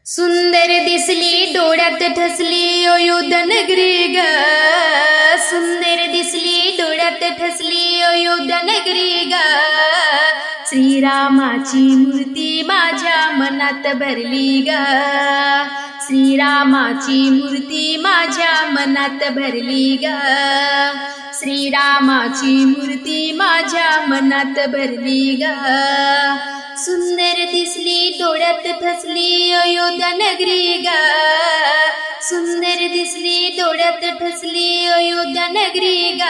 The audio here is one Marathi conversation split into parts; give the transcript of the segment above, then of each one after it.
सुंदर दिसली डोळ्यात ठसली अयोध्या नगरी ग। सुंदर दिसली डोळ्यात ठसली अयोध्या नगरी ग। श्रीरामाची मूर्ती माझ्या मनात भरली ग। श्रीरामाची मूर्ती माझ्या मनात भरली ग। श्रीरामाची मूर्ती माझ्या मनात भरली ग। सुंदर दिसली डोळ्यात ठसली अयोध्या नगरी ग। सुंदर दिसली डोळ्यात ठसली अयोध्या नगरी ग।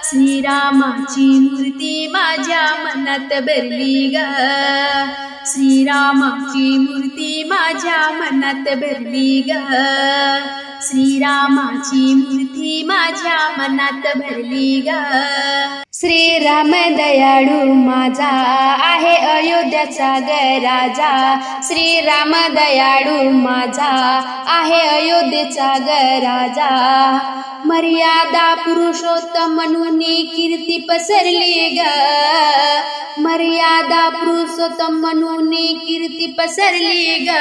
श्रीरामाची मूर्ती माझ्या मनात भरली ग। श्रीरामाची मूर्ती माझ्या मनात भरली ग। श्रीरामाची मूर्ती माझ्या मनात भरली ग। श्रीराम दयाळू माझा आहे अयोध्याचा ग राजा। श्रीराम दयाळू माझा आहे अयोध्येचा ग राजा। मर्यादा पुरुषोत्तम म्हणून कीर्ती पसरली ग। मर्यादा पुरुषोत्तम म्हणून कीर्ती पसरली ग।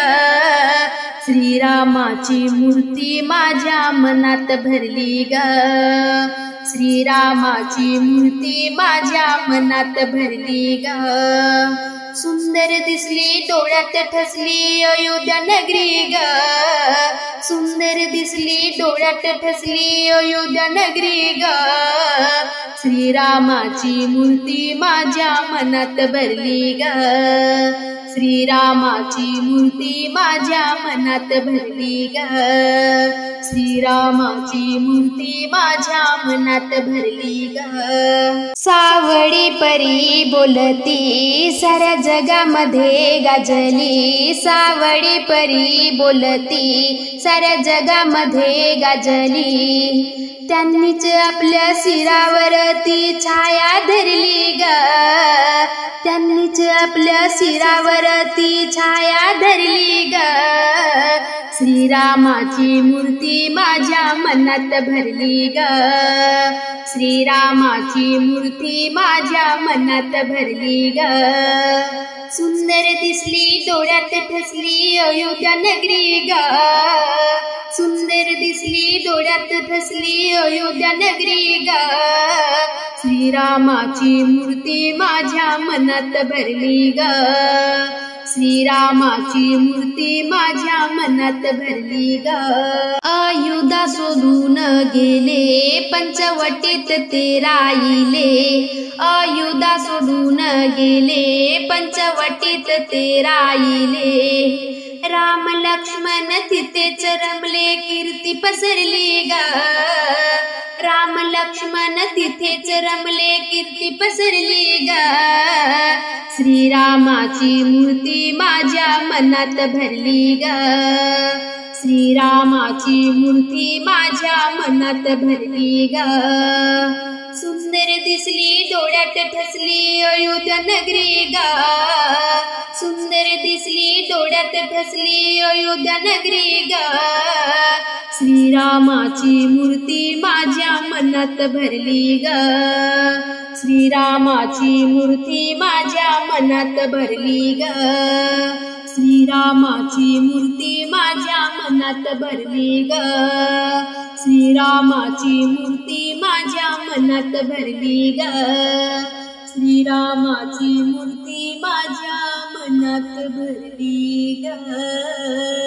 श्रीरामाची मूर्ती माझ्या मनात भरली ग। श्रीरामाची मूर्ती माझ्या मनात भरली ग। सुंदर दिसली डोळ्यात ठसली अयोध्या नगरी ग। सुंदर दिसली डोळ्यात ठसली अयोध्या नगरी ग। श्रीरामाची मूर्ती माझ्या मनात भरली ग। श्रीरामाची मूर्ती माझ्या मनात भरली ग। श्रीरामाची मूर्ती माझ्या मनात भरली ग। सावळी परी बोलती साऱ्या जगामध्ये गाजली। सावळी परी बोलती साऱ्या जगामध्ये गाजली। त्यांनीच आपल्या शिरावरती छाया धरली ग। त्यांनीच आपल्या शिरावरती छाया धरली ग। श्रीरामाची मूर्ती माझ्या मनात भरली ग। श्रीरामाची मूर्ती माझ्या मनात भरली ग। सुंदर दिसली डोळ्यात ठसली अयोध्या नगरी ग। सुंदर दिसली डोळ्यात ठसली अयोध्या नगरी ग। श्रीरामाची मूर्ती माझ्या मनात भरली ग। श्रीरामाची मूर्ती माझ्या मनात भरली ग। अयोध्या सोडून गेले पंचवटीत ते राहिले। अयोध्या सोडून गेले पंचवटीत ते राहिले। राम लक्ष्मण तिथेच रमले कीर्ती पसरली ग। राम लक्ष्मण तिथेच रमले कीर्ती पसरली ग। श्रीरामाची मूर्ती माझ्या मनात भरली ग। श्रीरामाची मूर्ती माझ्या मनात भरली ग। सुंदर दिसली डोळ्यात ठसली अयोध्या नगरी ग। सुंदर दिसली डोळ्यात ठसली अयोध्या नगरी ग। श्रीरामाची मूर्ती माझ्या मनात भरली ग। श्रीरामाची मूर्ती माझ्या मनात भरली ग। श्रीरामाची मूर्ती माझ्या मनात भरली ग। श्रीरामाची मूर्ती माझ्या मनात भरली ग। श्रीरामाची मूर्ती माझ्या मनात भरली ग।